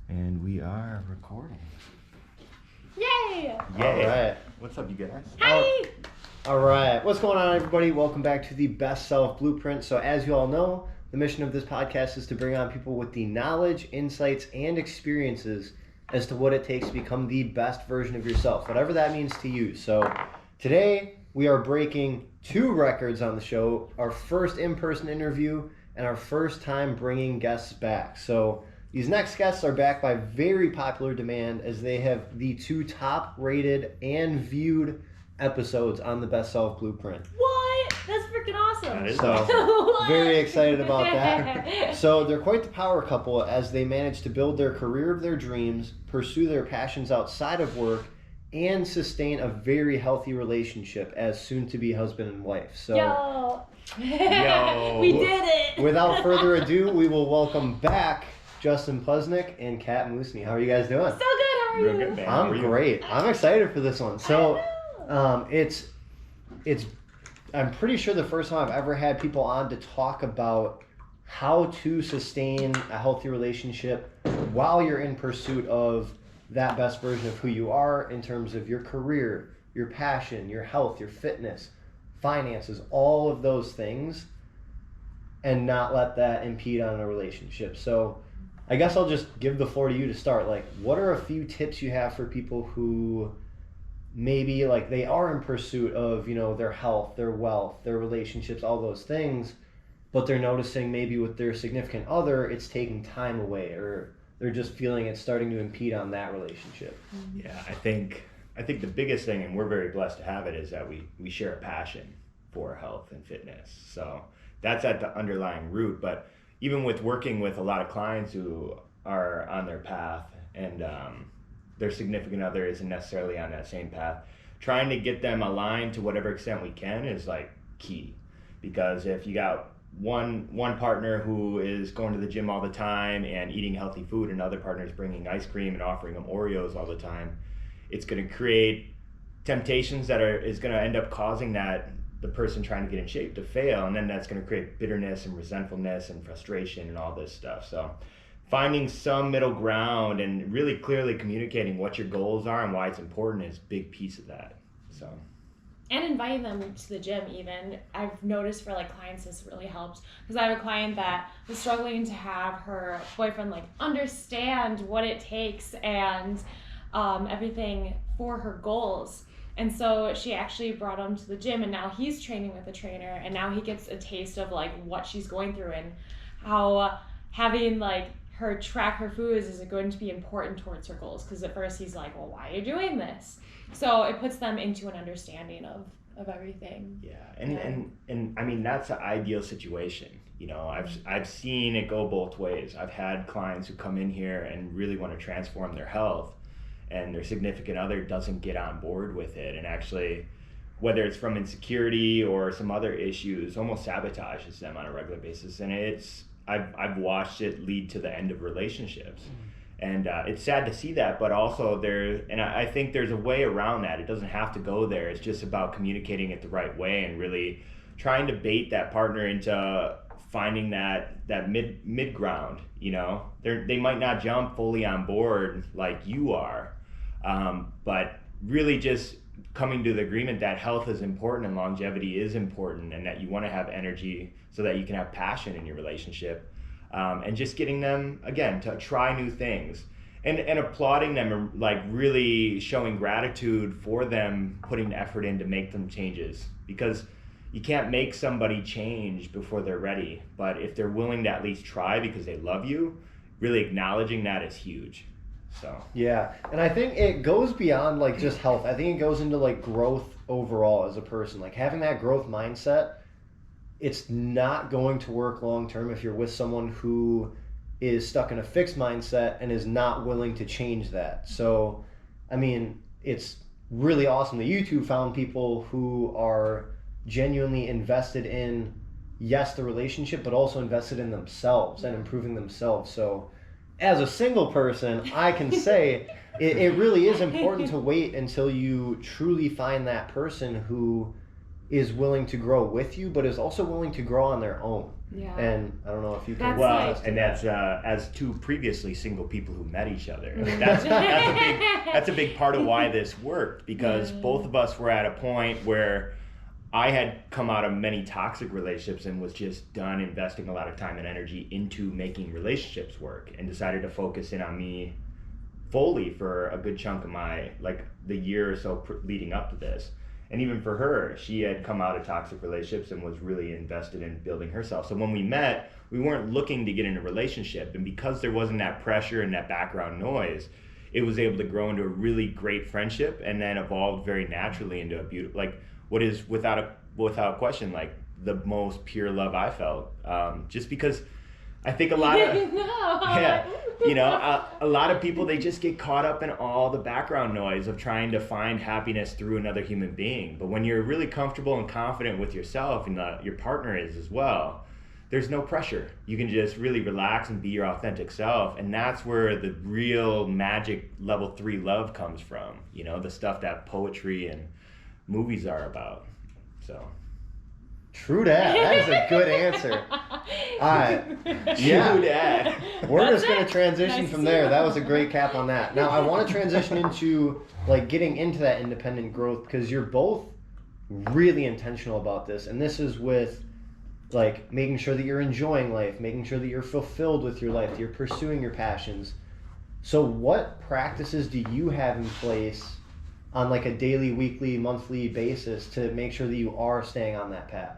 And we are recording. Yay! Yay! All right. What's up, you guys? Hi! All right. What's going on, everybody? Welcome back to the Best Self Blueprint. So, as you all know, the mission of this podcast is to bring on people with the knowledge, insights, and experiences as to what it takes to become the best version of yourself, whatever that means to you. So, today we are breaking 2 records on the show, our first in-person interview and our first time bringing guests back. So, these next guests are back by very popular demand as they have the 2 top rated and viewed episodes on the Best Self Blueprint. What? That's freaking awesome. That is So, What? very excited about that. So they're quite the power couple as they manage to build their career of their dreams, pursue their passions outside of work, and sustain a very healthy relationship as soon-to-be husband and wife. So, Yo. Yo. We did it. without further ado, we will welcome back Justin Plesnik and Kat Musni. How are you guys doing? So good. How are Real you? good, man. How I'm are you? great. I'm excited for this one. So, I know. it's I'm pretty sure the first time I've ever had people on to talk about how to sustain a healthy relationship while you're in pursuit of that best version of who you are in terms of your career, your passion, your health, your fitness, finances, all of those things, and not let that impede on a relationship. So I guess I'll just give the floor to you to start. Like, what are a few tips you have for people who maybe like they are in pursuit of, you know, their health, their wealth, their relationships, all those things, but they're noticing maybe with their significant other, it's taking time away, or they're just feeling it's starting to impede on that relationship. Yeah, I think the biggest thing, and we're very blessed to have it, is that we share a passion for health and fitness. So that's at the underlying root. But even with working with a lot of clients who are on their path and their significant other isn't necessarily on that same path, trying to get them aligned to whatever extent we can is like key. Because if you got one partner who is going to the gym all the time and eating healthy food, and other partners bringing ice cream and offering them Oreos all the time, it's going to create temptations that is going to end up causing that the person trying to get in shape to fail, and then that's going to create bitterness and resentfulness and frustration and all this stuff. So finding some middle ground and really clearly communicating what your goals are and why it's important is a big piece of that. So, And inviting them to the gym even. I've noticed for like clients this really helps, because I have a client that was struggling to have her boyfriend like understand what it takes and everything for her goals. And so she actually brought him to the gym, and now he's training with a trainer, and now he gets a taste of like what she's going through and how having like her track her foods is going to be important towards her goals. Because at first he's like, well, why are you doing this? So it puts them into an understanding of everything. yeah, and I mean, that's an ideal situation. You know, I've seen it go both ways. I've had clients who come in here and really want to transform their health, and their significant other doesn't get on board with it, and actually, whether it's from insecurity or some other issues, almost sabotages them on a regular basis. And I've watched it lead to the end of relationships. And it's sad to see that, but also I think there's a way around that. It doesn't have to go there. It's just about communicating it the right way and really trying to bait that partner into finding that mid ground. You know, they might not jump fully on board like you are, but really just coming to the agreement that health is important and longevity is important, and that you want to have energy so that you can have passion in your relationship. And just getting them, again, to try new things and applauding them, and like really showing gratitude for them putting the effort in to make them changes. Because you can't make somebody change before they're ready, but if they're willing to at least try because they love you, really acknowledging that is huge. So Yeah, and I think it goes beyond like just health. I think it goes into like growth overall as a person. Like having that growth mindset, it's not going to work long term if you're with someone who is stuck in a fixed mindset and is not willing to change that. So, I mean, it's really awesome that you two found people who are genuinely invested in, yes, the relationship, but also invested in themselves and improving themselves. So, as a single person, I can say it really is important to wait until you truly find that person who is willing to grow with you, but is also willing to grow on their own. Yeah. And I don't know if you can. That's Well, like- and that's as two previously single people who met each other. Mhm. That's a big part of why this worked, because both of us were at a point where I had come out of many toxic relationships and was just done investing a lot of time and energy into making relationships work, and decided to focus in on me fully for a good chunk of my, like, the year or so leading up to this. And even for her, she had come out of toxic relationships and was really invested in building herself. So when we met, we weren't looking to get in a relationship. And because there wasn't that pressure and that background noise, it was able to grow into a really great friendship, and then evolved very naturally into a beautiful, like, what is without question, like, the most pure love I felt. Just because I think a lot of, yeah, you know, a lot of people, they just get caught up in all the background noise of trying to find happiness through another human being. But when you're really comfortable and confident with yourself, and your partner is as well, there's no pressure. You can just really relax and be your authentic self. And that's where the real magic level 3 love comes from, you know, the stuff that poetry and movies are about. So. True that. That is a good answer. All right. Yeah. True that. We're That's just going it. to transition Nice from to see there. you. That was a great cap on that. Now, I want to transition into, like, getting into that independent growth, because you're both really intentional about this. And this is with, like, making sure that you're enjoying life, making sure that you're fulfilled with your life, that you're pursuing your passions. So what practices do you have in place on, like, a daily, weekly, monthly basis to make sure that you are staying on that path?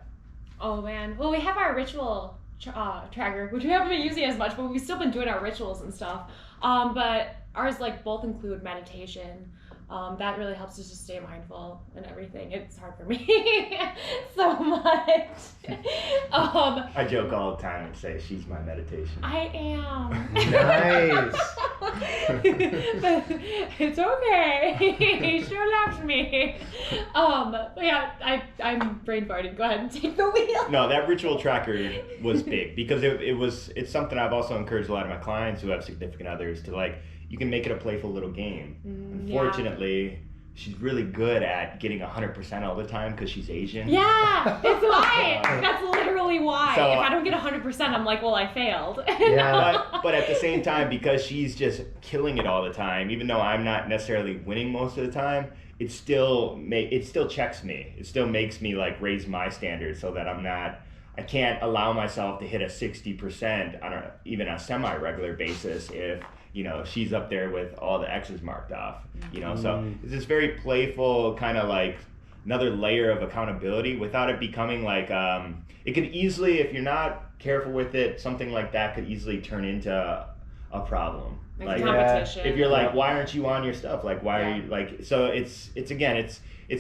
Oh man. Well, we have our ritual tracker, which we haven't been using as much, but we've still been doing our rituals and stuff. But ours, like, both include meditation. That really helps us to stay mindful and everything. It's hard for me so much. I joke all the time and say she's my meditation. I am. Nice. But it's okay. Sure loves me. But yeah, I'm brain farting. Go ahead and take the wheel. No, that ritual tracker was big, because it's something I've also encouraged a lot of my clients who have significant others to, like, you can make it a playful little game. Unfortunately, she's really good at getting 100% all the time because she's Asian. Yeah, it's why. That's literally why. So- if I don't get 100%, I'm like, well, I failed. Yeah. But at the same time, because she's just killing it all the time, even though I'm not necessarily winning most of the time, it still checks me. It still makes me, like, raise my standards so that I can't allow myself to hit a 60% on even a semi-regular basis if, you know, she's up there with all the X's marked off, you know. So it's this very playful kind of, like, another layer of accountability without it becoming like, it could easily, if you're not careful with it, something like that could easily turn into a problem. Like competition. If you're like, why aren't you on your stuff? Like, why are you, like, so it's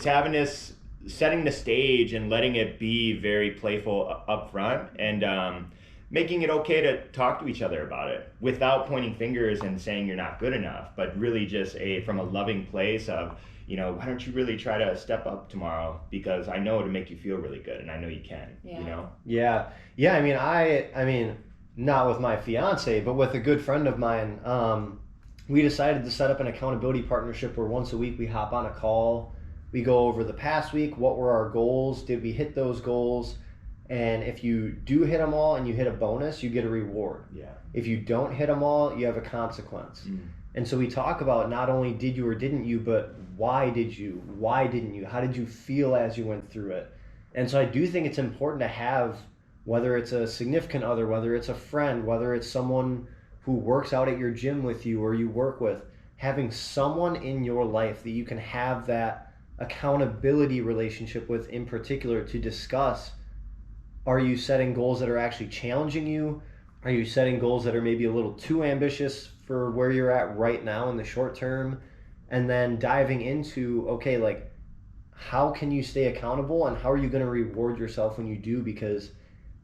having this, setting the stage and letting it be very playful up front, and making it okay to talk to each other about it without pointing fingers and saying you're not good enough, but really just from a loving place of, you know, why don't you really try to step up tomorrow, because I know it'll make you feel really good, and I know you can. Yeah. You know. Yeah. I mean, not with my fiance, but with a good friend of mine. We decided to set up an accountability partnership where once a week we hop on a call. We go over the past week. What were our goals? Did we hit those goals? And if you do hit them all and you hit a bonus, you get a reward. Yeah. If you don't hit them all, you have a consequence. And so we talk about not only did you or didn't you, but why did you? Why didn't you? How did you feel as you went through it? And so I do think it's important to have, whether it's a significant other, whether it's a friend, whether it's someone who works out at your gym with you or you work with, having someone in your life that you can have that accountability relationship with, in particular, to discuss, are you setting goals that are actually challenging you? Are you setting goals that are maybe a little too ambitious for where you're at right now in the short term? And then diving into, okay, like, how can you stay accountable, and how are you going to reward yourself when you do? Because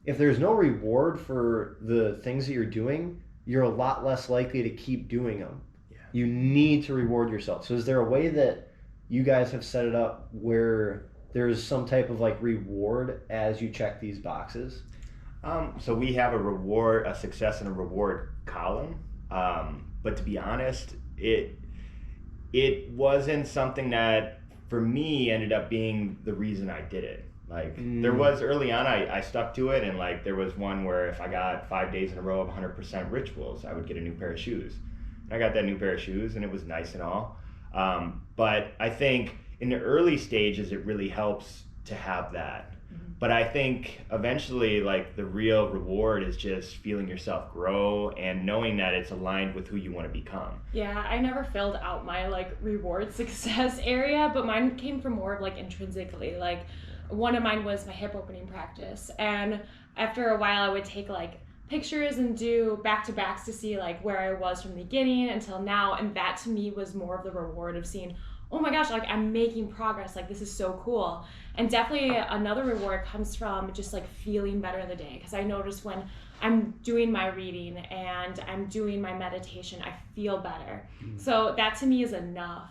if there's no reward for the things that you're doing, you're a lot less likely to keep doing them. Yeah. You need to reward yourself. So is there a way that you guys have set it up where there's some type of, like, reward as you check these boxes? So we have a success and a reward column. But to be honest, it wasn't something that for me ended up being the reason I did it. Like there was early on, I stuck to it, and like there was one where if I got 5 days in a row of 100% rituals, I would get a new pair of shoes. And I got that new pair of shoes, and it was nice and all. But I think in the early stages, it really helps to have that. But I think eventually, like, the real reward is just feeling yourself grow and knowing that it's aligned with who you want to become. Yeah, I never filled out my like reward success area, but mine came from more of like intrinsically. Like one of mine was my hip opening practice, and after a while I would take like pictures and do back-to-backs to see like where I was from the beginning until now, and that to me was more of the reward of seeing, oh my gosh, like I'm making progress, like this is so cool. And definitely another reward comes from just like feeling better in the day, because I notice when I'm doing my reading and I'm doing my meditation, I feel better. So that to me is enough,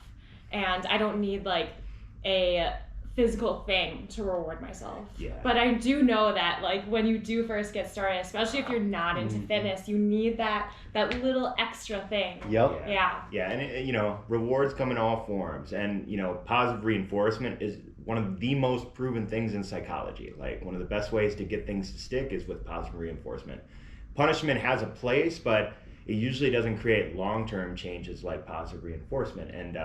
and I don't need like a physical thing to reward myself. Yeah. But I do know that like when you do first get started, especially if you're not into fitness, you need that little extra thing. Yep. Yeah. Yeah, and you know, rewards come in all forms, and you know, positive reinforcement is one of the most proven things in psychology. Like one of the best ways to get things to stick is with positive reinforcement. Punishment has a place, but it usually doesn't create long-term changes like positive reinforcement. And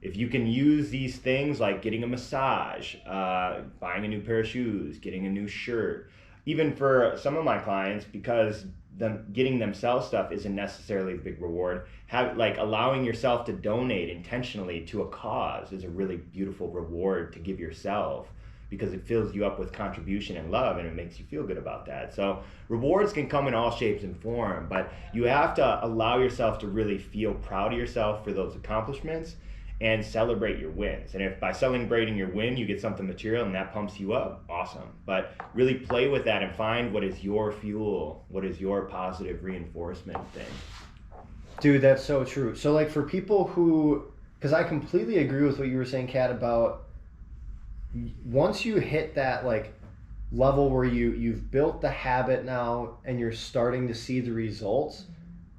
if you can use these things like getting a massage, buying a new pair of shoes, getting a new shirt, even for some of my clients, because them getting themselves stuff isn't necessarily a big reward, like allowing yourself to donate intentionally to a cause is a really beautiful reward to give yourself, because it fills you up with contribution and love, and it makes you feel good about that. So rewards can come in all shapes and form, but you have to allow yourself to really feel proud of yourself for those accomplishments and celebrate your wins. And if by celebrating your win, you get something material and that pumps you up, awesome. But really play with that and find what is your fuel, what is your positive reinforcement thing. Dude, that's so true. So like for people who, because I completely agree with what you were saying, Kat, about once you hit that like level where you've built the habit now and you're starting to see the results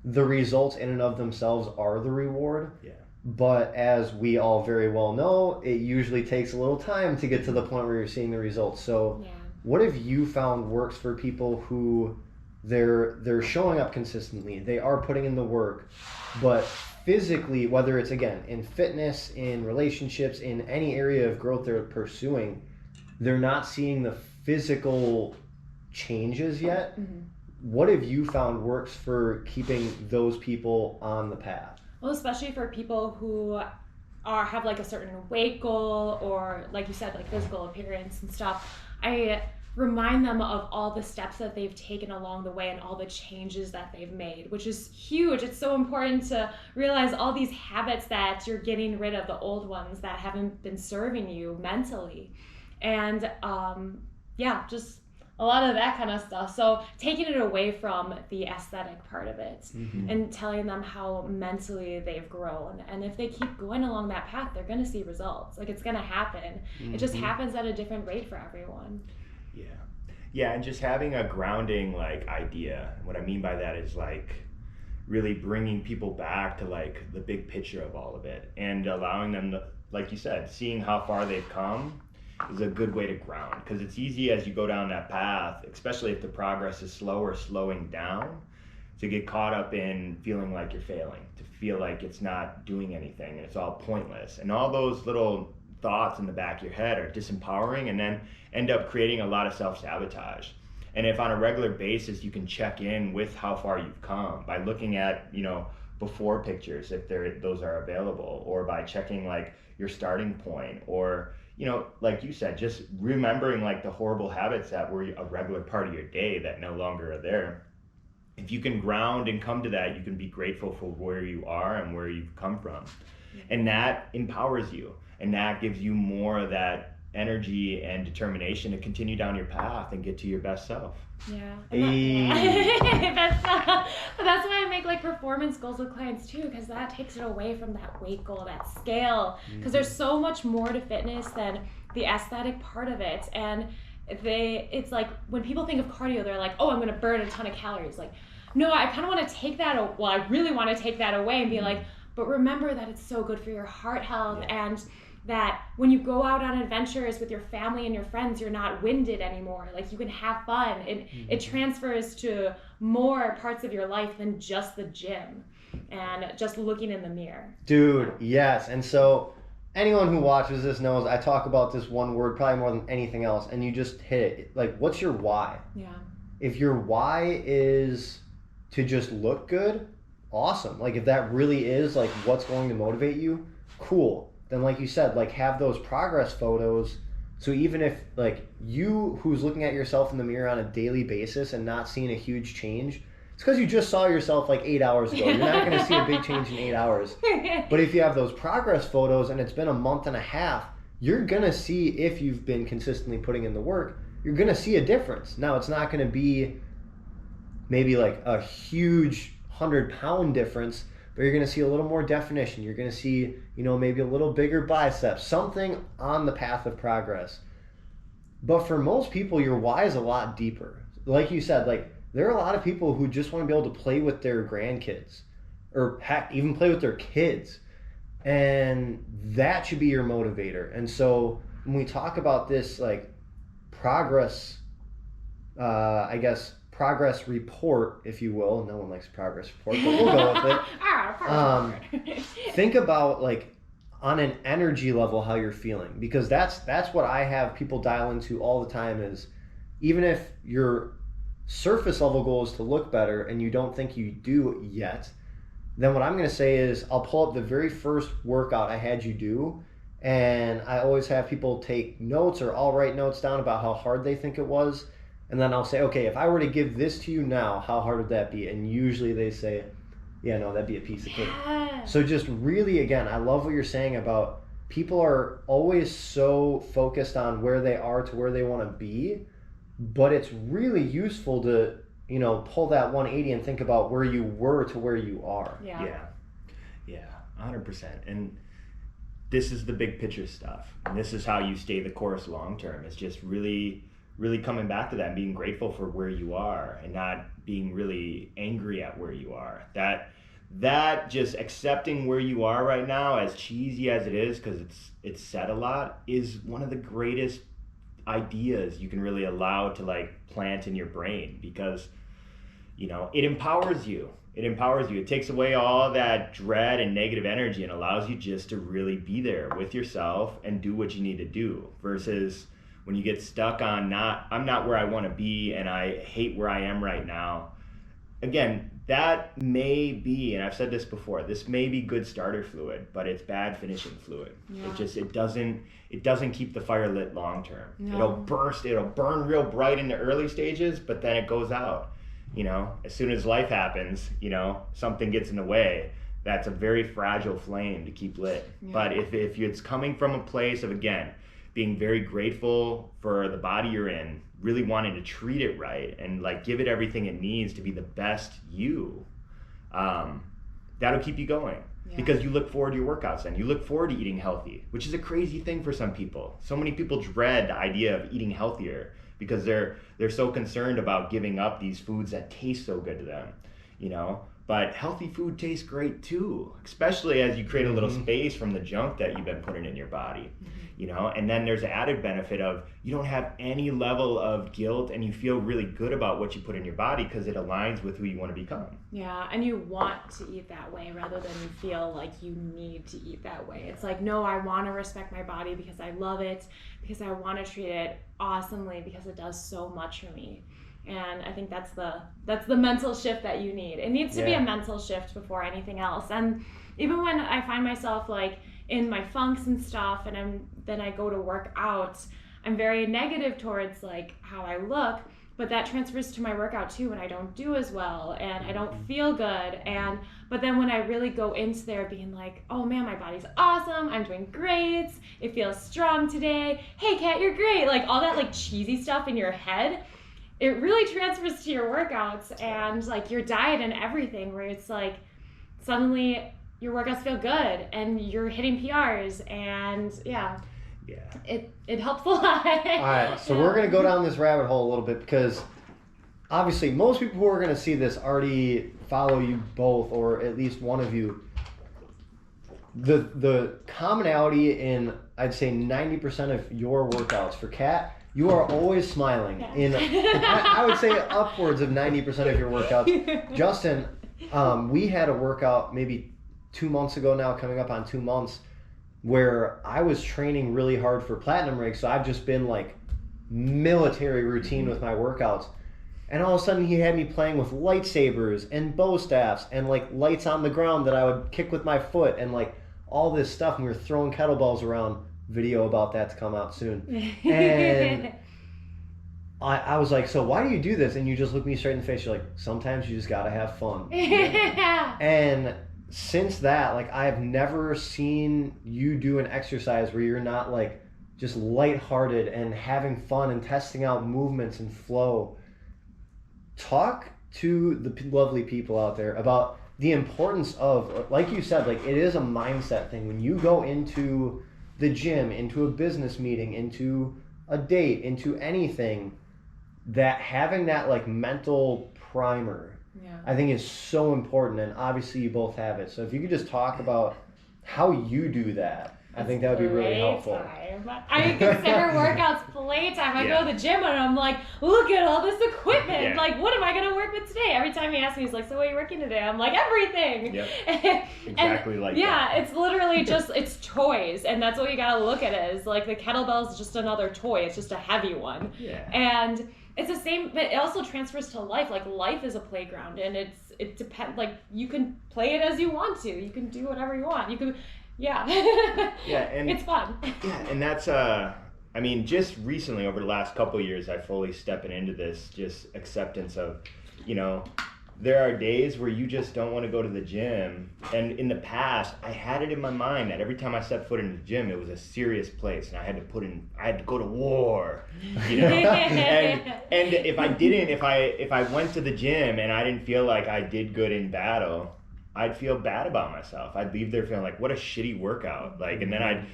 in and of themselves are the reward. Yeah. But as we all very well know, it usually takes a little time to get to the point where you're seeing the results. So what have you found works for people who they're showing up consistently, they are putting in the work, but physically, whether it's again in fitness, in relationships, in any area of growth they're pursuing, they're not seeing the physical changes yet? What have you found works for keeping those people on the path? Well, especially for people who have like a certain weight goal, or like you said, like physical appearance and stuff, I remind them of all the steps that they've taken along the way and all the changes that they've made, which is huge. It's so important to realize all these habits that you're getting rid of, the old ones that haven't been serving you mentally. And just a lot of that kind of stuff. So taking it away from the aesthetic part of it and telling them how mentally they've grown. And if they keep going along that path, they're going to see results. Like it's going to happen. It just happens at a different rate for everyone. Yeah, and just having a grounding like idea. What I mean by that is like really bringing people back to like the big picture of all of it and allowing them to, like you said, seeing how far they've come is a good way to ground, because it's easy as you go down that path, especially if the progress is slow or slowing down, to get caught up in feeling like you're failing, to feel like it's not doing anything and it's all pointless. And all those little thoughts in the back of your head are disempowering and then end up creating a lot of self-sabotage. And if on a regular basis you can check in with how far you've come by looking at, you know, before pictures if those are available, or by checking like your starting point, or you know, like you said, just remembering like the horrible habits that were a regular part of your day that no longer are there. If you can ground and come to that, you can be grateful for where you are and where you've come from. And that empowers you, and that gives you more of that energy and determination to continue down your path and get to your best self. Yeah. That's why I make like performance goals with clients too, because that takes it away from that weight goal, that scale, because there's so much more to fitness than the aesthetic part of it. And it's like when people think of cardio, they're like, oh, I'm going to burn a ton of calories. Like, no, I kind of want to take that, well, I really want to take that away and be like, but remember that it's so good for your heart health and that when you go out on adventures with your family and your friends, you're not winded anymore. Like you can have fun. It transfers to more parts of your life than just the gym and just looking in the mirror. Dude, yes. And so anyone who watches this knows I talk about this one word probably more than anything else, and you just hit it. Like, what's your why? Yeah. If your why is to just look good, awesome. Like, if that really is like what's going to motivate you, cool. Then, like you said, like have those progress photos. So even if like you who's looking at yourself in the mirror on a daily basis and not seeing a huge change, it's because you just saw yourself like 8 hours ago. You're not going to see a big change in 8 hours. But if you have those progress photos and it's been a month and a half, you're going to see, if you've been consistently putting in the work, you're going to see a difference. Now, it's not going to be maybe like a huge 100-pound difference, but you're going to see a little more definition. You're going to see, you know, maybe a little bigger biceps, something on the path of progress. But for most people, your why is a lot deeper. Like you said, like there are a lot of people who just want to be able to play with their grandkids, or heck, even play with their kids. And that should be your motivator. And so when we talk about this, like progress, I guess, progress report, if you will. No one likes progress report, but we'll go with it. Think about like on an energy level how you're feeling, because that's what I have people dial into all the time. Is even if your surface level goal is to look better and you don't think you do yet, then what I'm going to say is I'll pull up the very first workout I had you do, and I always have people take notes, or I'll write notes down about how hard they think it was. And then I'll say, okay, if I were to give this to you now, how hard would that be? And usually they say, yeah, no, that'd be a piece of cake. Yeah. So just really, again, I love what you're saying about people are always so focused on where they are to where they want to be, but it's really useful to, you know, pull that 180 and think about where you were to where you are. Yeah. Yeah, 100%. And this is the big picture stuff. And this is how you stay the course long term. It's just really coming back to that and being grateful for where you are and not being really angry at where you are. That just accepting where you are right now, as cheesy as it is, because it's said a lot, is one of the greatest ideas you can really allow to like plant in your brain, because you know it empowers you. It takes away all that dread and negative energy and allows you just to really be there with yourself and do what you need to do, versus when you get stuck on I'm not where I want to be and I hate where I am right now. Again, that may be, and I've said this before, this may be good starter fluid, but it's bad finishing fluid. Yeah. It doesn't keep the fire lit long term. No. It'll burn real bright in the early stages, but then it goes out. You know, as soon as life happens, you know, something gets in the way. That's a very fragile flame to keep lit. Yeah. But if it's coming from a place of, again, being very grateful for the body you're in, really wanting to treat it right and like give it everything it needs to be the best you, that'll keep you going. Yeah. Because you look forward to your workouts and you look forward to eating healthy, which is a crazy thing for some people. So many people dread the idea of eating healthier because they're so concerned about giving up these foods that taste so good to them, you know. But healthy food tastes great too, especially as you create a little space from the junk that you've been putting in your body, you know. And then there's an added benefit of you don't have any level of guilt and you feel really good about what you put in your body because it aligns with who you want to become. Yeah, and you want to eat that way rather than you feel like you need to eat that way. It's like, no, I want to respect my body because I love it, because I want to treat it awesomely because it does so much for me. And I think that's the mental shift that you need. It needs to be a mental shift before anything else. And even when I find myself like in my funks and stuff, and then I go to work out, I'm very negative towards like how I look, but that transfers to my workout too when I don't do as well and I don't feel good. But then when I really go into there being like, oh man, my body's awesome, I'm doing great, it feels strong today, hey Kat, you're great, like all that like cheesy stuff in your head, it really transfers to your workouts and like your diet and everything, where it's like suddenly your workouts feel good and you're hitting PRs and it helps a lot. All right, so we're going to go down this rabbit hole a little bit, because obviously most people who are going to see this already follow you both, or at least one of you. the commonality in, I'd say, 90% of your workouts for Kat, you are always smiling. Yeah. I would say upwards of 90% of your workouts. Justin, we had a workout maybe 2 months ago now, coming up on 2 months, where I was training really hard for platinum rig, so I've just been like military routine with my workouts. And all of a sudden he had me playing with lightsabers and bow staffs and like lights on the ground that I would kick with my foot and like all this stuff. And we were throwing kettlebells around. Video about that to come out soon. And I was like, so why do you do this? And you just look me straight in the face. You're like, sometimes you just gotta have fun. And since that, like, I have never seen you do an exercise where you're not like just lighthearted and having fun and testing out movements and flow. Talk to the lovely people out there about the importance of, like you said, like, it is a mindset thing. When you go into the gym, into a business meeting, into a date, into anything, that having that like mental primer, I think is so important. And obviously you both have it. So if you could just talk about how you do that, I think that would be really helpful. I consider workouts playtime. I go to the gym and I'm like, look at all this equipment. Yeah. Like, what am I going to work with today? Every time he asks me, he's like, so what are you working today? I'm like, everything. Yep. Exactly like yeah, that. it's literally just, it's toys. And that's what you got to look at it is like the kettlebell is just another toy. It's just a heavy one. Yeah. And it's the same, but it also transfers to life. Like life is a playground and it depends, like you can play it as you want to. You can do whatever you want. You can, yeah, and it's fun. Yeah, and that's I mean, just recently over the last couple of years, I fully stepping into this just acceptance of, you know, there are days where you just don't want to go to the gym. And in the past, I had it in my mind that every time I set foot in the gym, it was a serious place, and I had to go to war, you know. and if I didn't, if I went to the gym and I didn't feel like I did good in battle, I'd feel bad about myself. I'd leave there feeling like, what a shitty workout. Like, and then I'd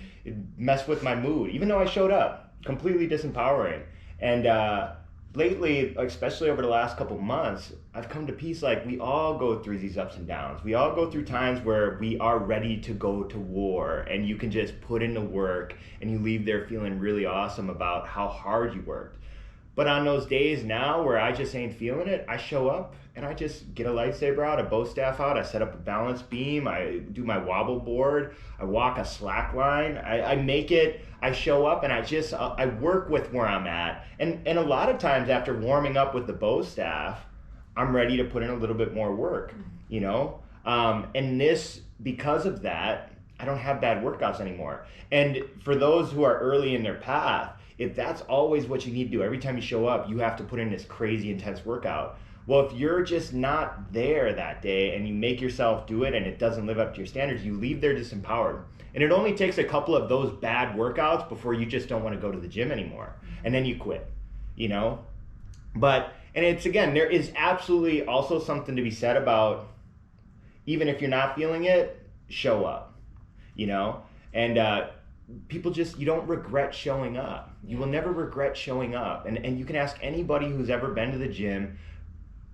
mess with my mood, even though I showed up. Completely disempowering. And lately, especially over the last couple months, I've come to peace. Like, we all go through these ups and downs. We all go through times where we are ready to go to war, and you can just put in the work, and you leave there feeling really awesome about how hard you worked. But on those days now where I just ain't feeling it, I show up and I just get a lightsaber out, a bow staff out, I set up a balance beam, I do my wobble board, I walk a slack line, I make it, I show up and I work with where I'm at. And a lot of times after warming up with the bow staff, I'm ready to put in a little bit more work, you know? And because of that, I don't have bad workouts anymore. And for those who are early in their path, if that's always what you need to do, every time you show up, you have to put in this crazy intense workout. Well, if you're just not there that day and you make yourself do it and it doesn't live up to your standards, you leave there disempowered. And it only takes a couple of those bad workouts before you just don't want to go to the gym anymore. And then you quit, you know? And it's, again, there is absolutely also something to be said about, even if you're not feeling it, show up, you know? And people just, you don't regret showing up. You will never regret showing up. And you can ask anybody who's ever been to the gym,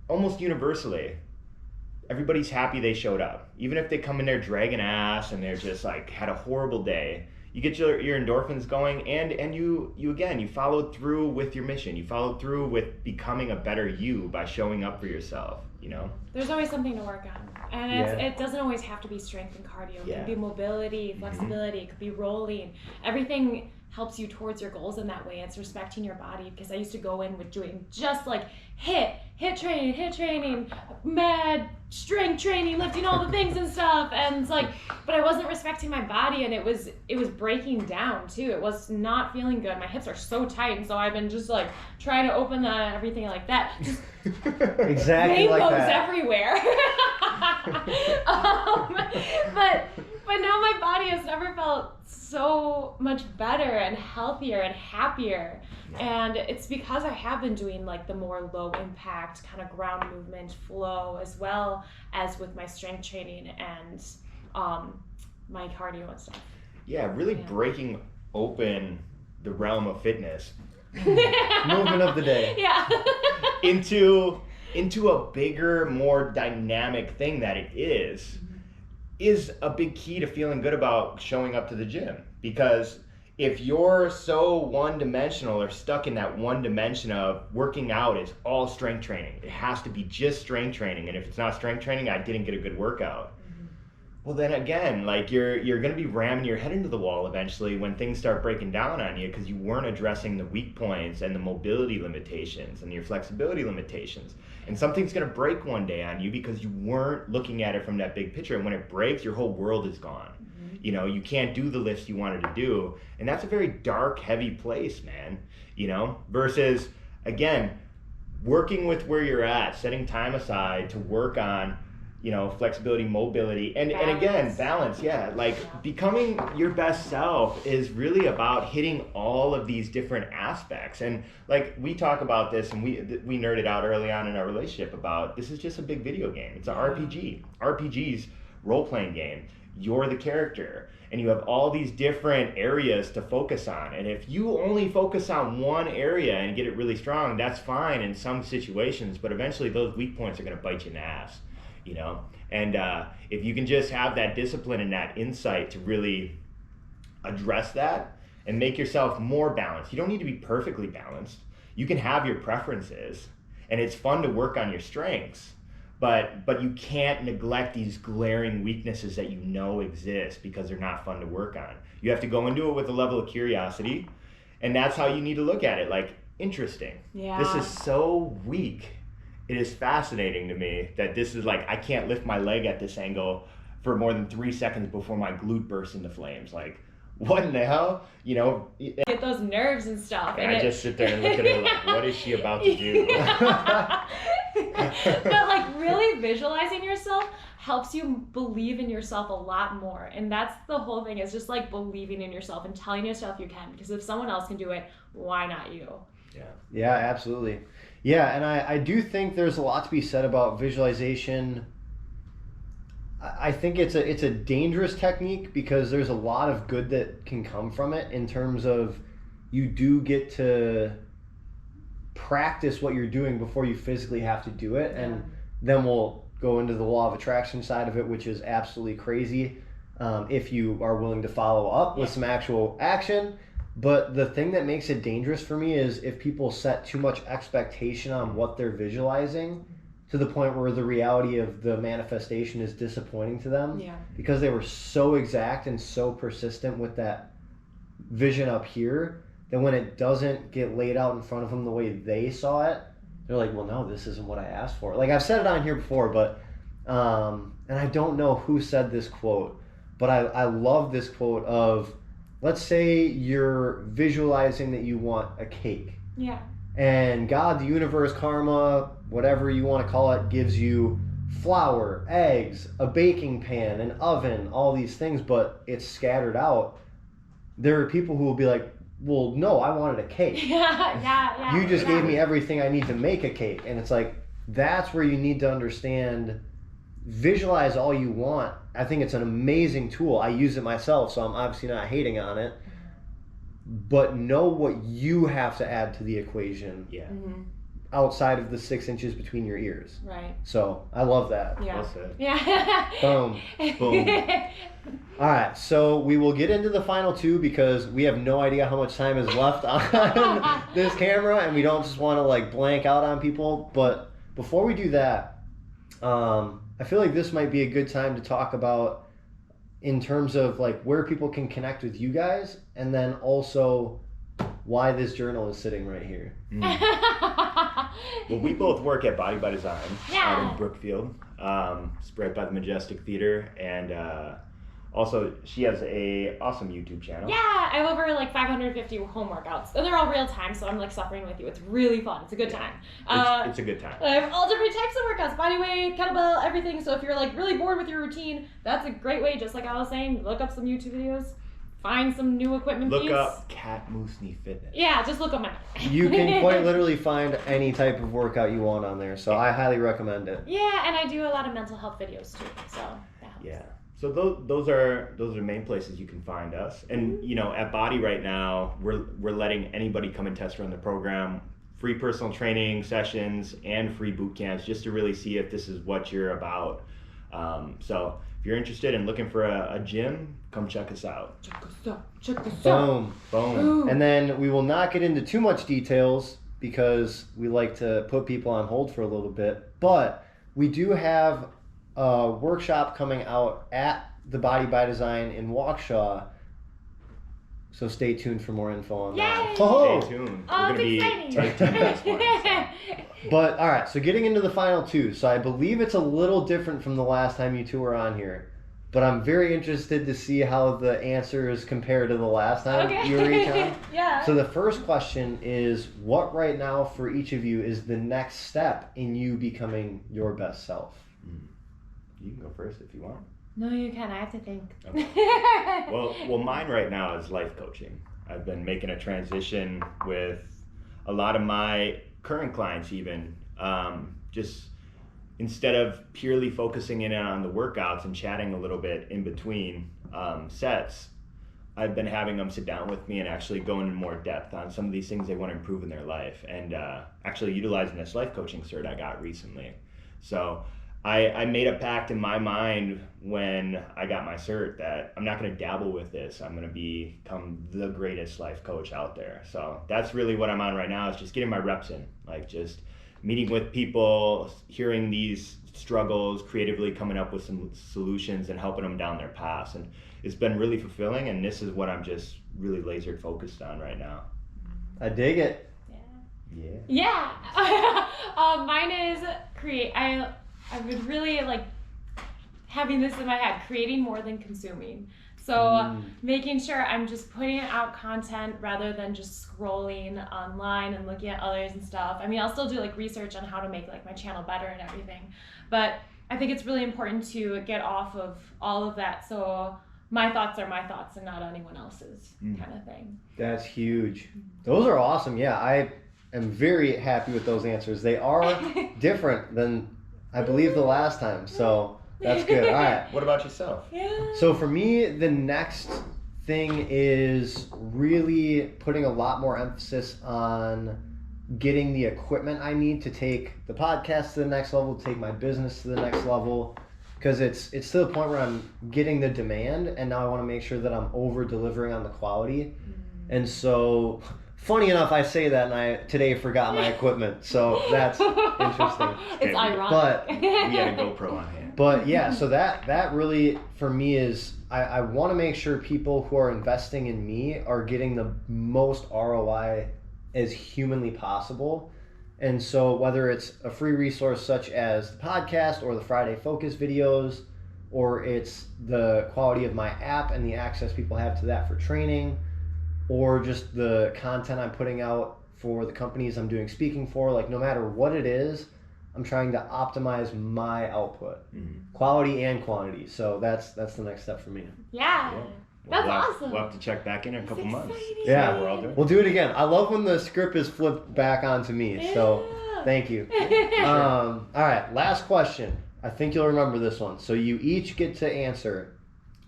almost universally, everybody's happy they showed up. Even if they come in there dragging ass and they're just like, had a horrible day, you get your endorphins going, and you again, you followed through with your mission. You followed through with becoming a better you by showing up for yourself, you know? There's always something to work on. And it doesn't always have to be strength and cardio. It could be mobility, flexibility, it could be rolling. Everything helps you towards your goals in that way. It's respecting your body, because I used to go in with doing just like hit training, mad strength training, lifting all the things and stuff, and it's like, but I wasn't respecting my body, and it was breaking down too. It was not feeling good. My hips are so tight, and so I've been just like trying to open everything like that. Just exactly rainbows like that. Everywhere. But now my body has never felt so much better and healthier and happier. And it's because I have been doing like the more low impact kind of ground movement flow, as well as with my strength training and my cardio and stuff. Yeah, really breaking open the realm of fitness. Movement of the day. Yeah. into a bigger, more dynamic thing that it is. is a big key to feeling good about showing up to the gym. Because if you're so one-dimensional or stuck in that one dimension of working out is all strength training, it has to be just strength training, and if it's not strength training, I didn't get a good workout. Well, then again, like you're going to be ramming your head into the wall eventually when things start breaking down on you because you weren't addressing the weak points and the mobility limitations and your flexibility limitations. And something's going to break one day on you because you weren't looking at it from that big picture. And when it breaks, your whole world is gone. You know, you can't do the lifts you wanted to do. And that's a very dark, heavy place, man. You know, versus, again, working with where you're at, setting time aside to work on, you know, flexibility, mobility, and again, balance. Yeah, like becoming your best self is really about hitting all of these different aspects. And like we talk about this, and we nerded out early on in our relationship about this is just a big video game. It's an RPG. RPG's role-playing game. You're the character, and you have all these different areas to focus on. And if you only focus on one area and get it really strong, that's fine in some situations, but eventually those weak points are going to bite you in the ass. You know, and if you can just have that discipline and that insight to really address that and make yourself more balanced. You don't need to be perfectly balanced. You can have your preferences, and it's fun to work on your strengths, but you can't neglect these glaring weaknesses that you know exist because they're not fun to work on. You have to go into it with a level of curiosity, and that's how you need to look at it. Like, interesting. Yeah. This is so weak. It is fascinating to me that this is like, I can't lift my leg at this angle for more than 3 seconds before my glute bursts into flames. Like, what in the hell? You know? Get those nerves and stuff. And I just sit there and look at her like, what is she about to do? But like really visualizing yourself helps you believe in yourself a lot more. And that's the whole thing, is just like believing in yourself and telling yourself you can. Because if someone else can do it, why not you? Yeah, absolutely. Yeah, and I do think there's a lot to be said about visualization. I think it's a dangerous technique because there's a lot of good that can come from it in terms of you do get to practice what you're doing before you physically have to do it. And then we'll go into the law of attraction side of it, which is absolutely crazy if you are willing to follow up with some actual action. But the thing that makes it dangerous for me is if people set too much expectation on what they're visualizing to the point where the reality of the manifestation is disappointing to them because they were so exact and so persistent with that vision up here that when it doesn't get laid out in front of them the way they saw it, they're like, well, no, this isn't what I asked for. Like, I've said it on here before, but and I don't know who said this quote, but I love this quote of, let's say you're visualizing that you want a cake. Yeah. And God, the universe, karma, whatever you want to call it, gives you flour, eggs, a baking pan, an oven, all these things, but it's scattered out. There are people who will be like, well, no, I wanted a cake. Yeah. You just gave me everything I need to make a cake. And it's like, that's where you need to understand, visualize all you want. I think it's an amazing tool. I use it myself, so I'm obviously not hating on it. But know what you have to add to the equation outside of the 6 inches between your ears. Right. So I love that. Yeah. Well said. Yeah. Boom. All right, so we will get into the final two because we have no idea how much time is left on this camera, and we don't just want to like blank out on people. But before we do that, I feel like this might be a good time to talk about in terms of like where people can connect with you guys, and then also why this journal is sitting right here. Well, we both work at Body by Design out in Brookfield. It's right by the Majestic Theater, and also she has a awesome YouTube channel. Yeah, I have over like 550 home workouts, and they're all real time, so I'm like suffering with you. It's really fun. It's a good time. It's a good time. I have all different types of workouts, body weight, kettlebell, everything. So if you're like really bored with your routine, that's a great way. Just like I was saying, look up some YouTube videos, find some new equipment. Look up Cat Musni Fitness. Yeah, just look up my. You can quite literally find any type of workout you want on there, so I highly recommend it. Yeah, and I do a lot of mental health videos too, so that helps. Yeah. So those are the main places you can find us. And you know, at Body right now, we're letting anybody come and test run the program, free personal training sessions and free boot camps, just to really see if this is what you're about. So if you're interested in looking for a gym, come check us out. Check this Boom. Boom. And then we will not get into too much details because we like to put people on hold for a little bit. But we do have a workshop coming out at the Body by Design in Waukesha. So stay tuned for more info on that. Yay! Oh! Stay tuned. Oh, We're it's going to be exciting. tag teaming this one. So. But all right, so getting into the final two. So I believe it's a little different from the last time you two were on here. But I'm very interested to see how the answers compare to the last time you were each on. Yeah. So the first question is, what right now for each of you is the next step in you becoming your best self? You can go first if you want. No, you can. I have to think. Okay. Well, mine right now is life coaching. I've been making a transition with a lot of my current clients even, just instead of purely focusing in on the workouts and chatting a little bit in between sets, I've been having them sit down with me and actually go into more depth on some of these things they want to improve in their life, and actually utilizing this life coaching cert I got recently. So I made a pact in my mind when I got my cert that I'm not going to dabble with this. I'm going to become the greatest life coach out there. So that's really what I'm on right now, is just getting my reps in, like just meeting with people, hearing these struggles, creatively coming up with some solutions and helping them down their paths. And it's been really fulfilling, and this is what I'm just really laser focused on right now. I dig it. Yeah. Mine is I would really like having this in my head, creating more than consuming. So making sure I'm just putting out content rather than just scrolling online and looking at others and stuff. I mean, I'll still do like research on how to make like my channel better and everything, but I think it's really important to get off of all of that. So my thoughts are my thoughts and not anyone else's kind of thing. That's huge. Those are awesome. Yeah, I am very happy with those answers. They are different than I believe the last time. So that's good. All right. What about yourself? Yeah. So for me, the next thing is really putting a lot more emphasis on getting the equipment I need to take the podcast to the next level, to take my business to the next level, because it's to the point where I'm getting the demand, and now I want to make sure that I'm over delivering on the quality. And so, funny enough, I say that, and I today forgot my equipment, so that's interesting. It's ironic. But We had a GoPro on hand. But yeah, so that really for me is I want to make sure people who are investing in me are getting the most ROI as humanly possible. And so whether it's a free resource such as the podcast or the Friday Focus videos, or it's the quality of my app and the access people have to that for training, or just the content I'm putting out for the companies I'm doing speaking for, like no matter what it is, I'm trying to optimize my output, quality and quantity. So that's the next step for me. Yeah. That's awesome. We'll have to check back in a couple months. exciting. See Yeah. how we're all doing. We'll do it again. I love when the script is flipped back onto me. So thank you. All right, last question. I think you'll remember this one. So you each get to answer,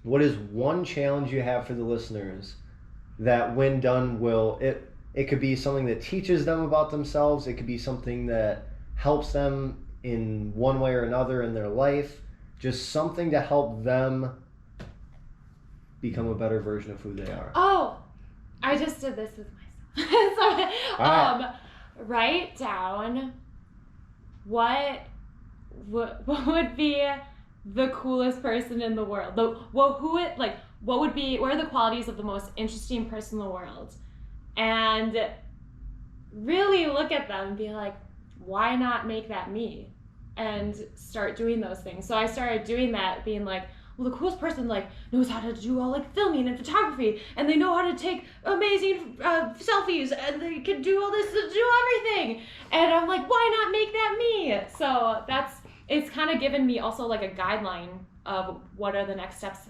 what is one challenge you have for the listeners that when done it could be something that teaches them about themselves. It could be something that helps them in one way or another in their life. Just something to help them become a better version of who they are. Oh, I just did this with myself. So, write down what would be the coolest person in the world. What are the qualities of the most interesting person in the world? And really look at them and be like, why not make that me? And start doing those things. So I started doing that, being like, well, the coolest person like knows how to do all like filming and photography, and they know how to take amazing selfies, and they can do all this, do everything. And I'm like, why not make that me? So it's kind of given me also like a guideline of what are the next steps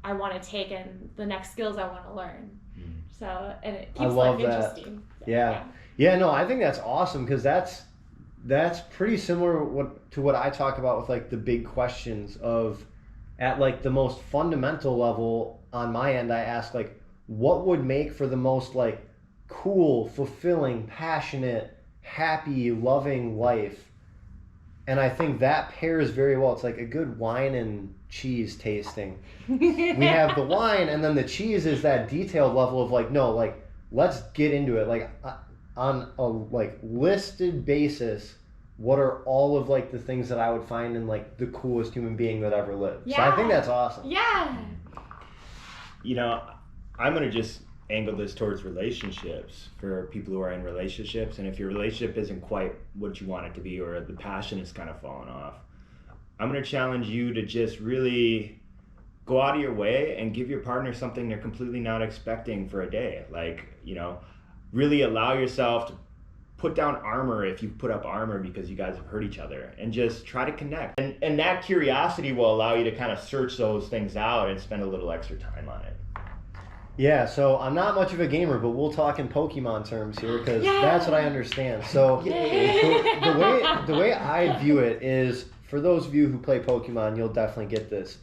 I want to take and the next skills I want to learn. So, and it keeps life interesting. So, yeah, no, I think that's awesome, because that's pretty similar to what I talk about with like the big questions of, at like the most fundamental level on my end, I ask like, what would make for the most like cool, fulfilling, passionate, happy, loving life? And I think that pairs very well. It's like a good wine and cheese tasting. We have the wine, and then the cheese is that detailed level of like, no, like, let's get into it. Like, on a like listed basis, what are all of like the things that I would find in like the coolest human being that ever lived? Yeah. So I think that's awesome. Yeah. You know, I'm going to just angle this towards relationships for people who are in relationships. And if your relationship isn't quite what you want it to be, or the passion is kind of falling off, I'm going to challenge you to just really go out of your way and give your partner something they're completely not expecting for a day. Like, you know, really allow yourself to put down armor if you put up armor because you guys have hurt each other, and just try to connect. And that curiosity will allow you to kind of search those things out and spend a little extra time on it. Yeah, so I'm not much of a gamer, but we'll talk in Pokemon terms here because that's what I understand. So the way I view it is, for those of you who play Pokemon, you'll definitely get this.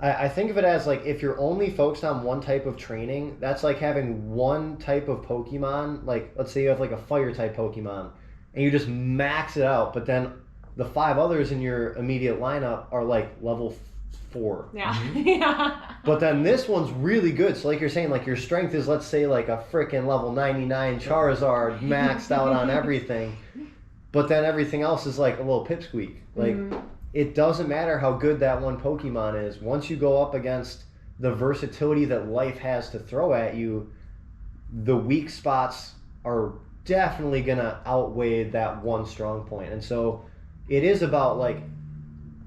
I think of it as like, if you're only focused on one type of training, that's like having one type of Pokemon. Like, let's say you have like a fire type Pokemon and you just max it out, but then the 5 others in your immediate lineup are like level 4. Yeah. Yeah. But then this one's really good. So like you're saying, like your strength is, let's say, like a freaking level 99 Charizard maxed out on everything. But then everything else is like a little pipsqueak. Like, it doesn't matter how good that one Pokemon is. Once you go up against the versatility that life has to throw at you, the weak spots are definitely going to outweigh that one strong point. And so it is about like,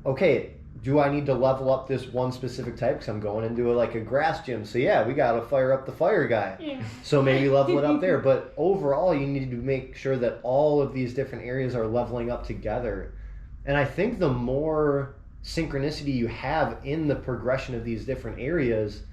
okay, do I need to level up this one specific type? Because I'm going into like a grass gym. So yeah, we got to fire up the fire guy. Yeah. So maybe level it up there. But overall, you need to make sure that all of these different areas are leveling up together. And I think the more synchronicity you have in the progression of these different areas,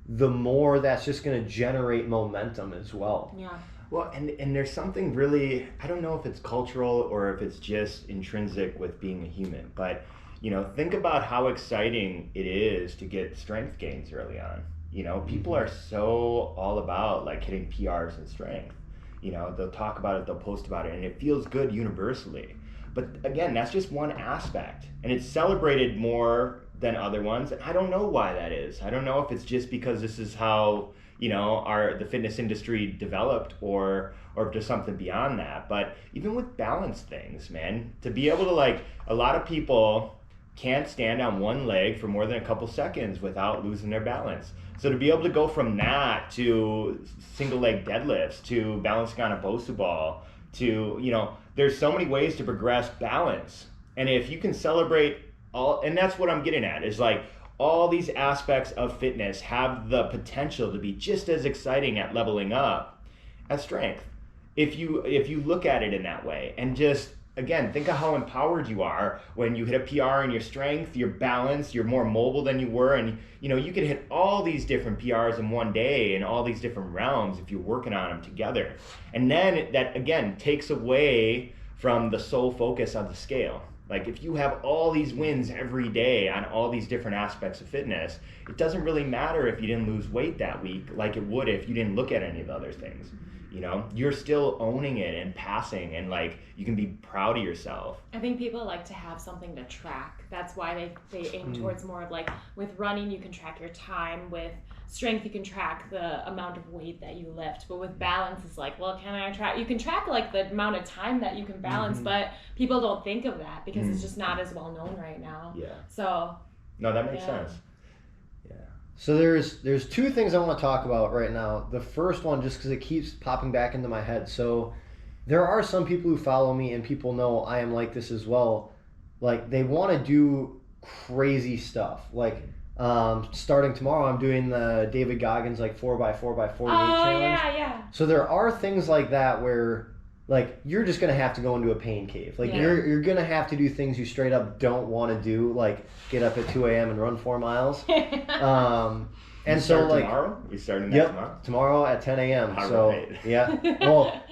the more that's just going to generate momentum as well. Yeah. Well, and there's something really, I don't know if it's cultural or if it's just intrinsic with being a human, but, you know, think about how exciting it is to get strength gains early on. You know, people are so all about like hitting PRs in strength. You know, they'll talk about it, they'll post about it, and it feels good universally. But again, that's just one aspect, and it's celebrated more than other ones. I don't know why that is. I don't know if it's just because this is how, you know, the fitness industry developed, or if there's something beyond that. But even with balance things, man, to be able to, like, a lot of people can't stand on one leg for more than a couple seconds without losing their balance. So to be able to go from that to single leg deadlifts, to balancing on a Bosu ball, to, you know, there's so many ways to progress balance. And if you can celebrate all, and that's what I'm getting at, is like all these aspects of fitness have the potential to be just as exciting at leveling up as strength. If you look at it in that way, and just, again, think of how empowered you are when you hit a PR in your strength, your balance, you're more mobile than you were, and you know, you could hit all these different PRs in one day in all these different realms if you're working on them together. And then that, again, takes away from the sole focus on the scale. Like, if you have all these wins every day on all these different aspects of fitness, it doesn't really matter if you didn't lose weight that week like it would if you didn't look at any of the other things. You know, you're still owning it and passing, and like, you can be proud of yourself. I think people like to have something to track. That's why they aim towards more of like, with running you can track your time, with strength you can track the amount of weight that you lift, but with balance it's like, well, can I track? You can track like the amount of time that you can balance, but people don't think of that because it's just not as well known right now. Yeah. So. No, that makes sense. So there's 2 things I want to talk about right now. The first one, just because it keeps popping back into my head. So there are some people who follow me, and people know I am like this as well. Like, they want to do crazy stuff. Like, starting tomorrow, I'm doing the David Goggins like 4x4x48 challenge. Yeah. So there are things like that where, like, you're just gonna have to go into a pain cave. Like, you're gonna have to do things you straight up don't want to do, like get up at 2 a.m. and run 4 miles. And so, like, tomorrow? We starting that tomorrow at 10 a.m. All So right. yeah, well,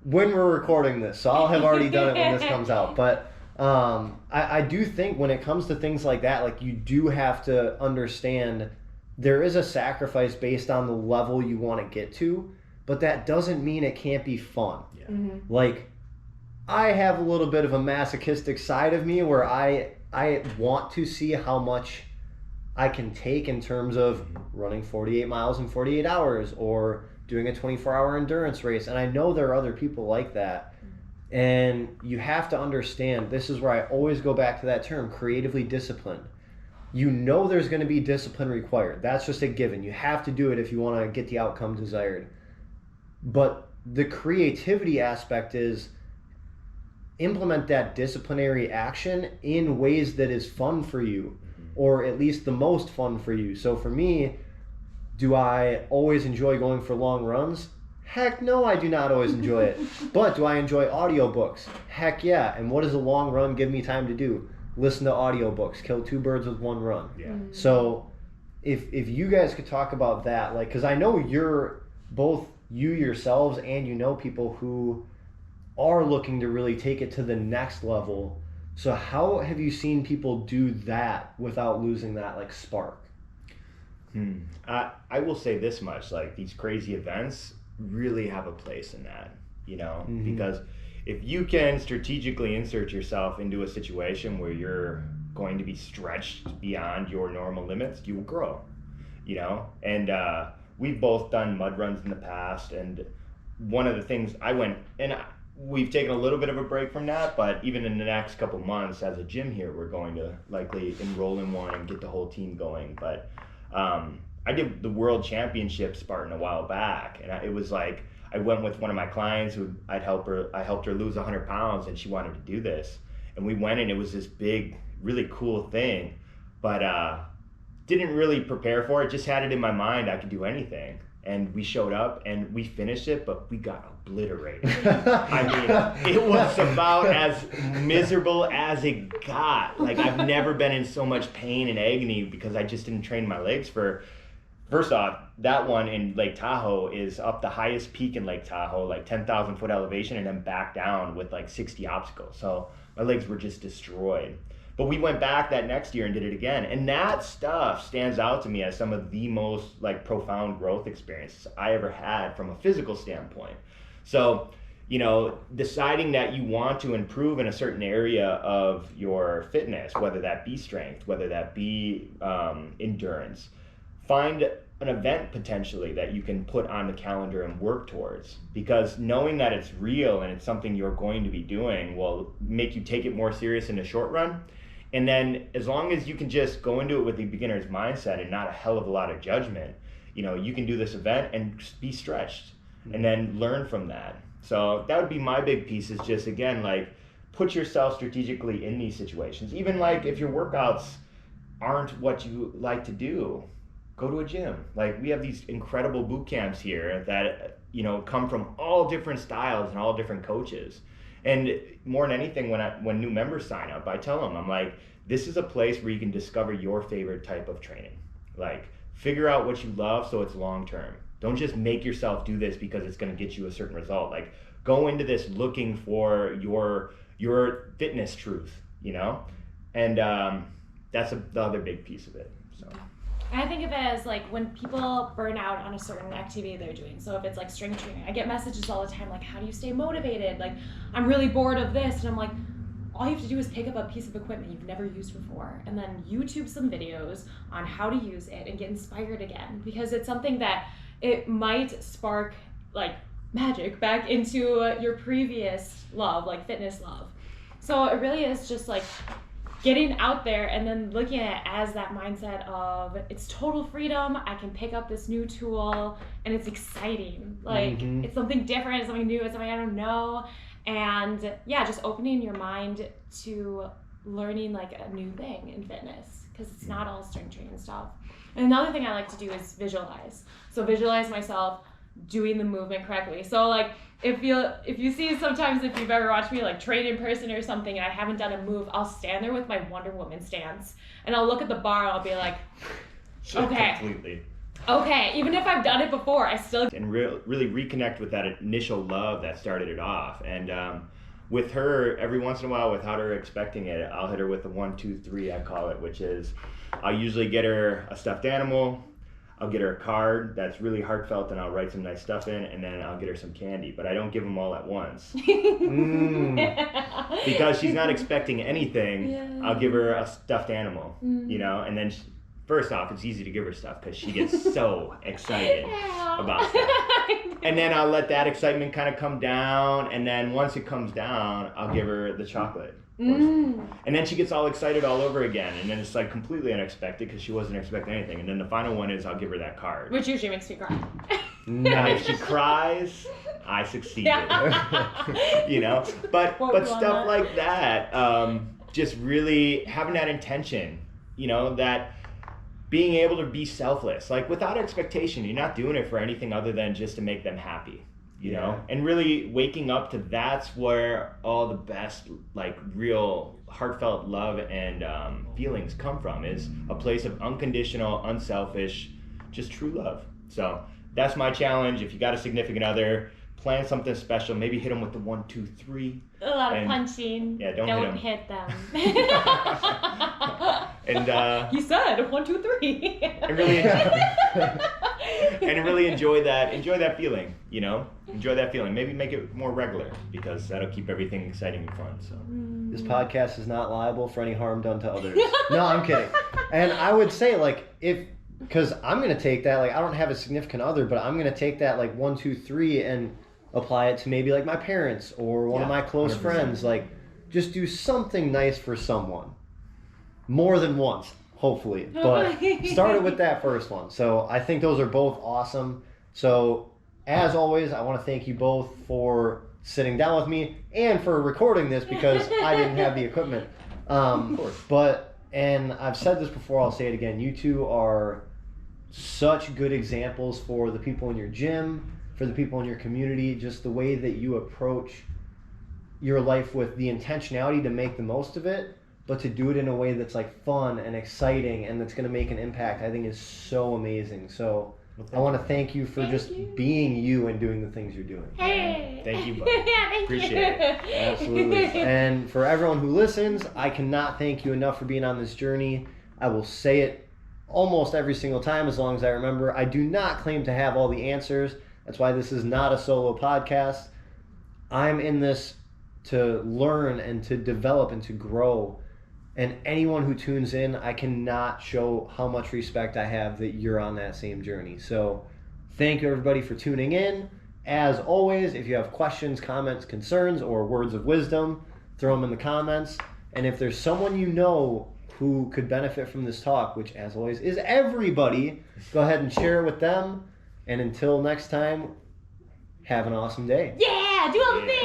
when we're recording this, so I'll have already done it when this comes out. But I do think when it comes to things like that, like, you do have to understand there is a sacrifice based on the level you want to get to, but that doesn't mean it can't be fun. Yeah. Mm-hmm. Like, I have a little bit of a masochistic side of me where I want to see how much I can take in terms of running 48 miles in 48 hours or doing a 24-hour endurance race. And I know there are other people like that. And you have to understand, this is where I always go back to that term, creatively disciplined. You know there's going to be discipline required. That's just a given. You have to do it if you want to get the outcome desired. But the creativity aspect is implement that disciplinary action in ways that is fun for you, or at least the most fun for you. So for me, do I always enjoy going for long runs? Heck no, I do not always enjoy it. But do I enjoy audiobooks? Heck yeah. And what does a long run give me time to do? Listen to audiobooks, kill two birds with one run. Yeah. So if you guys could talk about that, like, because I know you're both you yourselves and you know people who are looking to really take it to the next level. So how have you seen people do that without losing that like spark? I will say this much, like these crazy events really have a place in that, you know, because if you can strategically insert yourself into a situation where you're going to be stretched beyond your normal limits, you will grow, you know. And we've both done mud runs in the past, and one of the things we've taken a little bit of a break from that, but even in the next couple months as a gym here, we're going to likely enroll in one and get the whole team going. But I did the World Championship Spartan a while back, and it was like I went with one of my clients who I helped her lose 100 pounds, and she wanted to do this, and we went, and it was this big, really cool thing, but didn't really prepare for it. Just had it in my mind I could do anything, and we showed up and we finished it, but we got obliterated. I mean, it was about as miserable as it got. Like, I've never been in so much pain and agony because I just didn't train my legs for. First off, that one in Lake Tahoe is up the highest peak in Lake Tahoe, like 10,000 foot elevation, and then back down with like 60 obstacles. So my legs were just destroyed. But we went back that next year and did it again. And that stuff stands out to me as some of the most like profound growth experiences I ever had from a physical standpoint. So, you know, deciding that you want to improve in a certain area of your fitness, whether that be strength, whether that be endurance, find an event potentially that you can put on the calendar and work towards, because knowing that it's real and it's something you're going to be doing will make you take it more serious in the short run. And then as long as you can just go into it with the beginner's mindset and not a hell of a lot of judgment, you know, you can do this event and be stretched and then learn from that. So that would be my big piece, is just, again, like, put yourself strategically in these situations. Even like if your workouts aren't what you like to do, go to a gym. Like, we have these incredible boot camps here that, you know, come from all different styles and all different coaches. And more than anything, when new members sign up, I tell them, I'm like, this is a place where you can discover your favorite type of training. Like, figure out what you love so it's long term. Don't just make yourself do this because it's going to get you a certain result. Like, go into this looking for your fitness truth, you know? And that's the other big piece of it. So. I think of it as like when people burn out on a certain activity they're doing. So if it's like strength training, I get messages all the time like, how do you stay motivated? Like, I'm really bored of this. And I'm like, all you have to do is pick up a piece of equipment you've never used before and then YouTube some videos on how to use it and get inspired again. Because it's something that it might spark like magic back into your previous love, like fitness love. So it really is just like getting out there and then looking at it as that mindset of it's total freedom. I can pick up this new tool and it's exciting. Like, it's something different, it's something new, it's something I don't know. And yeah, just opening your mind to learning like a new thing in fitness, because it's not all strength training stuff. And another thing I like to do is visualize. So visualize myself doing the movement correctly. So like, if you see, sometimes if you've ever watched me like train in person or something and I haven't done a move, I'll stand there with my Wonder Woman stance and I'll look at the bar and I'll be like, okay. Completely. Okay, even if I've done it before, I still... And really reconnect with that initial love that started it off. And with her, every once in a while, without her expecting it, I'll hit her with the 1, 2, 3, I call it, which is I'll usually get her a stuffed animal, I'll get her a card that's really heartfelt and I'll write some nice stuff in, and then I'll get her some candy. But I don't give them all at once. Because she's not expecting anything. Yeah. I'll give her a stuffed animal, you know, and then first off, it's easy to give her stuff because she gets so excited about stuff. And then I'll let that excitement kind of come down, and then once it comes down, I'll give her the chocolate. And then she gets all excited all over again, and then it's like completely unexpected because she wasn't expecting anything. And then the final one is I'll give her that card. Which usually makes me cry. Now, if she cries, I succeeded. You know, but stuff like that, just really having that intention, you know, that being able to be selfless, like without expectation. You're not doing it for anything other than just to make them happy, you know, and really waking up to that's where all the best, like real heartfelt love and feelings come from, is a place of unconditional, unselfish, just true love. So that's my challenge. If you got a significant other, plan something special. Maybe hit them with the 1, 2, 3. A lot of punching. Yeah, don't hit them. And he said 1, 2, 3. and really enjoy that feeling. You know, enjoy that feeling. Maybe make it more regular, because that'll keep everything exciting and fun. So this podcast is not liable for any harm done to others. No, I'm kidding. And I would say, like, because I'm gonna take that, like, I don't have a significant other, but I'm gonna take that, like, 1, 2, 3 and apply it to maybe like my parents or one of my close 100%. friends. Like, just do something nice for someone more than once, hopefully, but start it with that first one. So I think those are both awesome. So as always, I want to thank you both for sitting down with me and for recording this, because I didn't have the equipment. Of course. And I've said this before, I'll say it again, you two are such good examples for the people in your gym, for the people in your community, just the way that you approach your life with the intentionality to make the most of it, but to do it in a way that's like fun and exciting and that's going to make an impact, I think is so amazing. So I want to thank you for being you and doing the things you're doing. Hey. Thank you, buddy. Yeah, thank Appreciate you. it. Absolutely. And for everyone who listens, I cannot thank you enough for being on this journey. I will say it almost every single time as long as I remember. I do not claim to have all the answers. That's why this is not a solo podcast. I'm in this to learn and to develop and to grow. And anyone who tunes in, I cannot show how much respect I have that you're on that same journey. So thank you, everybody, for tuning in. As always, if you have questions, comments, concerns, or words of wisdom, throw them in the comments. And if there's someone you know who could benefit from this talk, which as always is everybody, go ahead and share it with them. And until next time, have an awesome day. Yeah, do all the things.